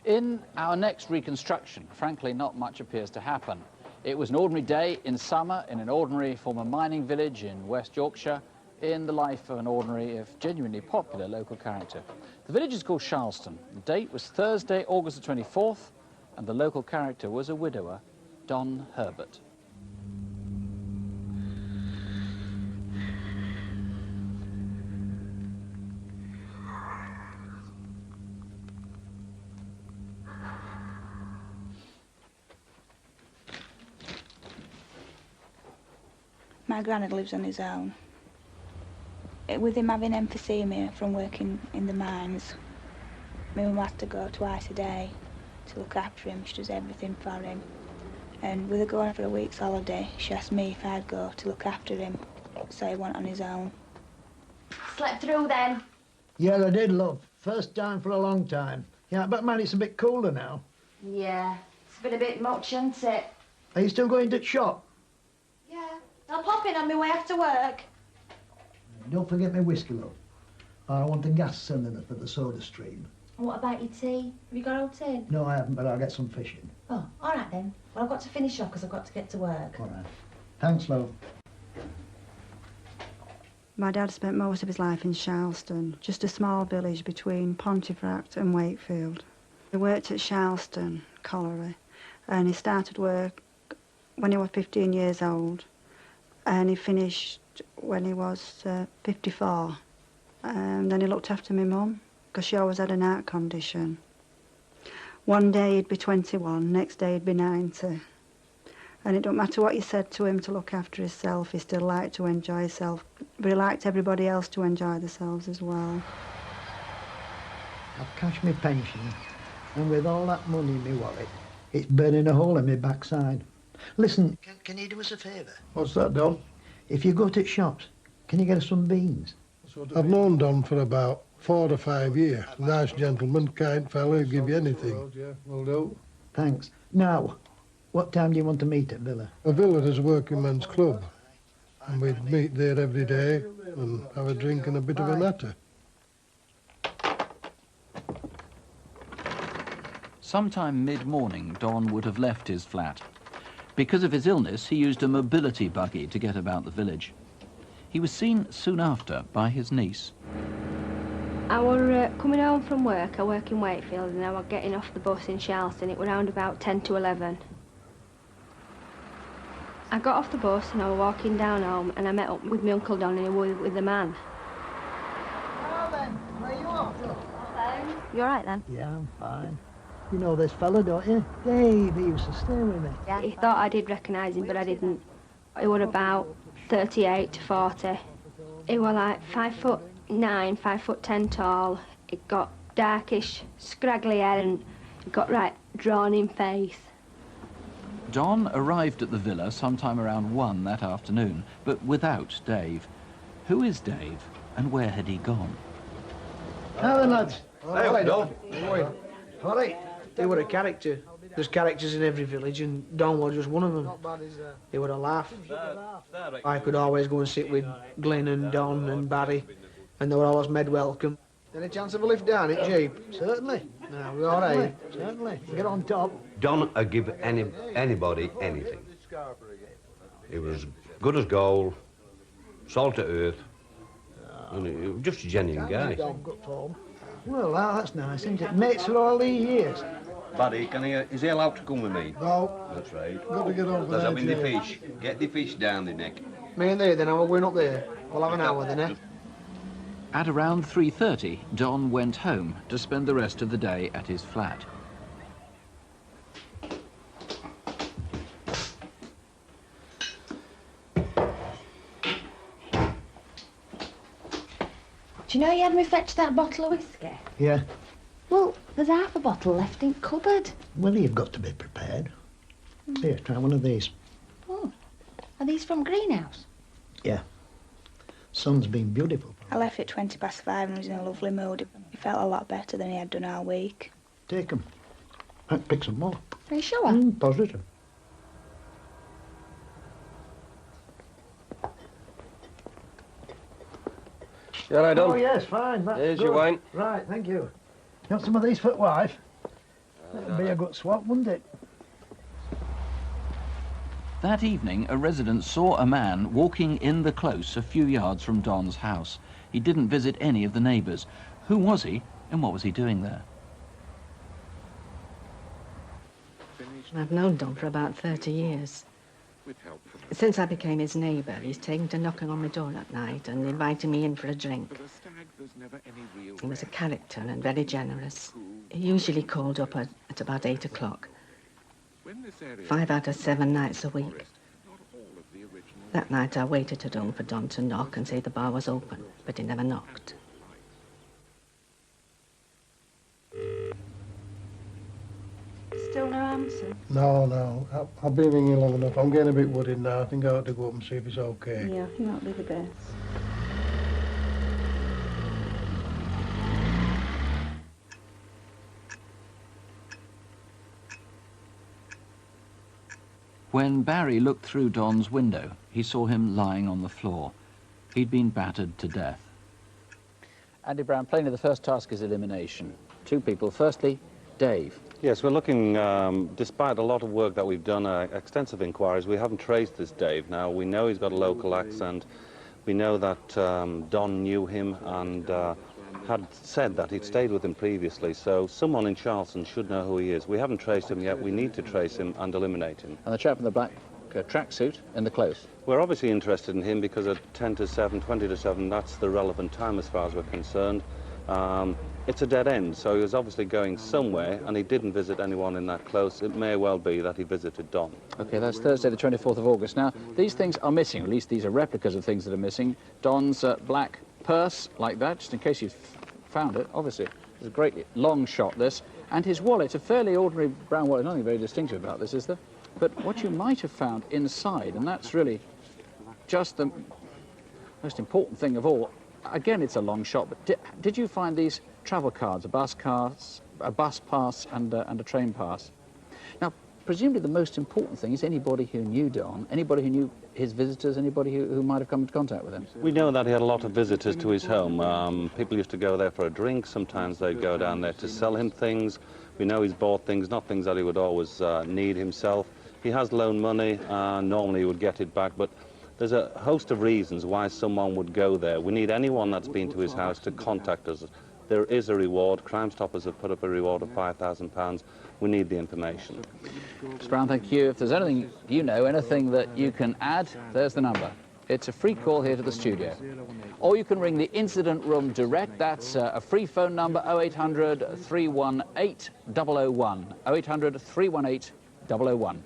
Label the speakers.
Speaker 1: In our next reconstruction, frankly, not much appears to happen. It was an ordinary day in summer in an ordinary former mining village in West Yorkshire, in the life of an ordinary, if genuinely popular, local character. The village is called Charleston. The date was Thursday, August the 24th, and the local character was a widower, Don Herbert.
Speaker 2: My granddad lives on his own. With him having emphysema from working in the mines, my mum has to go twice a day to look after him. She does everything for him. And with her going for a week's holiday, she asked me if I'd go to look after him, so he went on his own.
Speaker 3: Slept through then?
Speaker 4: Yeah, I did, love. First time for a long time. Yeah, but man, it's a bit cooler now.
Speaker 3: Yeah, it's been a bit much, hasn't it?
Speaker 4: Are you still going to the shop?
Speaker 3: Yeah, I'll pop in on my way after work.
Speaker 4: Don't forget my whiskey, love. I want the gas cylinder for the soda stream.
Speaker 3: What about your tea? Have you got old tin?
Speaker 4: No, I haven't, but I'll get some fishing.
Speaker 3: Oh, all right then. Well, I've got to finish off because I've got to get to work.
Speaker 4: All right. Thanks, love.
Speaker 5: My dad spent most of his life in Charleston, just a small village between Pontefract and Wakefield. He worked at Charleston Colliery, and he started work when he was 15 years old, and he finished when he was 54. And then he looked after my mum, because she always had an heart condition. One day he'd be 21, next day he'd be 90. And it don't matter what you said to him to look after himself, he still liked to enjoy himself. But he liked everybody else to enjoy themselves as well.
Speaker 4: I've cashed my pension, and with all that money in my wallet, it's burning a hole in my backside. Listen, can you do us a favour?
Speaker 6: What's that, Don?
Speaker 4: If you go to shops, can you get us some beans?
Speaker 6: I've known Don for about 4 or 5 years. Nice gentleman, kind fellow, he'll give you anything. Yeah, will do.
Speaker 4: Thanks. Now, what time do you want to meet at Villa?
Speaker 6: A villa is a working men's club, and we'd meet there every day and have a drink and a bit of a natter.
Speaker 1: Sometime mid-morning, Don would have left his flat. Because of his illness, he used a mobility buggy to get about the village. He was seen soon after by his niece.
Speaker 7: I were coming home from work. I work in Wakefield, and I was getting off the bus in Charleston. It was around about 10 to 11. I got off the bus and I was walking down home, and I met up with my Uncle Don and he was with the man.
Speaker 4: Well then, where you off?
Speaker 7: You all right then?
Speaker 4: Yeah, I'm fine. You know this fella, don't you? Dave, he used to stay with me.
Speaker 7: Yeah. He thought I did recognise him, but I didn't. He was about 38 to 40. He was like 5'9", 5'10" tall. He got darkish, scraggly hair and he got right drawn-in face.
Speaker 1: Don arrived at the villa sometime around 1 that afternoon, but without Dave. Who is Dave, and where had he gone?
Speaker 4: Now then, lads.
Speaker 8: Hey, Don.
Speaker 4: All right.
Speaker 8: They were a character. There's characters in every village, and Don was just one of them. They were a laugh. I could always go and sit with Glenn and Don and Barry, and they were always made welcome. Any chance of a lift down it, Jeep?
Speaker 4: Certainly.
Speaker 8: No, we're all right.
Speaker 4: Certainly. Get on top.
Speaker 9: Don would give anybody anything. He was good as gold, salt to earth, and he was just a genuine guy.
Speaker 4: Well, that's nice, isn't it? Mates for all these years.
Speaker 9: Buddy, is he allowed to come with me?
Speaker 6: No.
Speaker 9: That's right.
Speaker 6: Got to get on for
Speaker 9: There's
Speaker 6: that,
Speaker 9: having the
Speaker 6: yeah.
Speaker 9: fish. Get the fish down the neck.
Speaker 8: Me and they, then, we're going up there. We'll have an hour then, eh?
Speaker 1: At around 3:30, Don went home to spend the rest of the day at his flat.
Speaker 3: Do you know you had me fetch that bottle of whiskey?
Speaker 4: Yeah.
Speaker 3: Well, there's half a bottle left in cupboard.
Speaker 4: Well, you've got to be prepared. Here, try one of these.
Speaker 3: Oh, are these from Greenhouse?
Speaker 4: Yeah. Sun's been beautiful.
Speaker 2: I left at 5:20 and was in a lovely mood. He felt a lot better than he had done all week.
Speaker 4: Take them. I'll pick some more.
Speaker 3: Are you sure?
Speaker 4: Positive.
Speaker 8: You all right, Don?
Speaker 4: Oh, yes, fine. That's
Speaker 8: Here's
Speaker 4: good.
Speaker 8: your wine.
Speaker 4: Right, thank you. You want some of these for wife? It'd be a good swap, wouldn't it?
Speaker 10: That evening, a resident saw a man walking in the close a few yards from Don's house. He didn't visit any of the neighbours. Who was he, and what was he doing there?
Speaker 11: I've known Don for about 30 years. Since I became his neighbour, he's taken to knocking on my door at night and inviting me in for a drink. He was a character and very generous. He usually called up at about 8 o'clock. 5 out of 7 nights a week. That night I waited at home for Don to knock and say the bar was open, but he never knocked.
Speaker 5: Still no answer?
Speaker 6: No. I've been ringing long enough. I'm getting a bit worried now. I think I ought to go up and see if it's okay.
Speaker 5: Yeah, I think that'll be the best.
Speaker 10: When Barry looked through Don's window, he saw him lying on the floor. He'd been battered to death.
Speaker 1: Andy Brown, plainly the first task is elimination. 2 people. Firstly, Dave.
Speaker 12: Yes, we're looking, despite a lot of work that we've done, extensive inquiries, we haven't traced this Dave. Now, we know he's got a local accent. We know that Don knew him and had said that he'd stayed with him previously, so someone in Charleston should know who he is. We haven't traced him yet. We need to trace him and eliminate him.
Speaker 1: And the chap in the black tracksuit in the close.
Speaker 12: We're obviously interested in him because at 10 to 7, 20 to 7, that's the relevant time as far as we're concerned. It's a dead end, so he was obviously going somewhere, and he didn't visit anyone in that close. It may well be that he visited Don.
Speaker 1: OK, that's Thursday, the 24th of August. Now, these things are missing, at least these are replicas of things that are missing. Don's black purse, like that, just in case you've found it, obviously. It's a great long shot, this. And his wallet, a fairly ordinary brown wallet. Nothing very distinctive about this, is there? But what you might have found inside, and that's really just the most important thing of all. Again, it's a long shot, but did you find these travel cards, a bus pass and a train pass? Now, presumably the most important thing is anybody who knew Don, anybody who knew his visitors, anybody who might have come into contact with him.
Speaker 12: We know that he had a lot of visitors to his home. People used to go there for a drink. Sometimes they'd go down there to sell him things. We know he's bought things, not things that he would always need himself. He has loaned money, normally he would get it back, but there's a host of reasons why someone would go there. We need anyone that's been to his house to contact us. There is a reward. Crime Stoppers have put up a reward of £5,000. We need the information.
Speaker 1: Mr. Brown, thank you. If there's anything you know, anything that you can add, there's the number. It's a free call here to the studio. Or you can ring the incident room direct. That's a free phone number, 0800 318 001. 0800 318 001.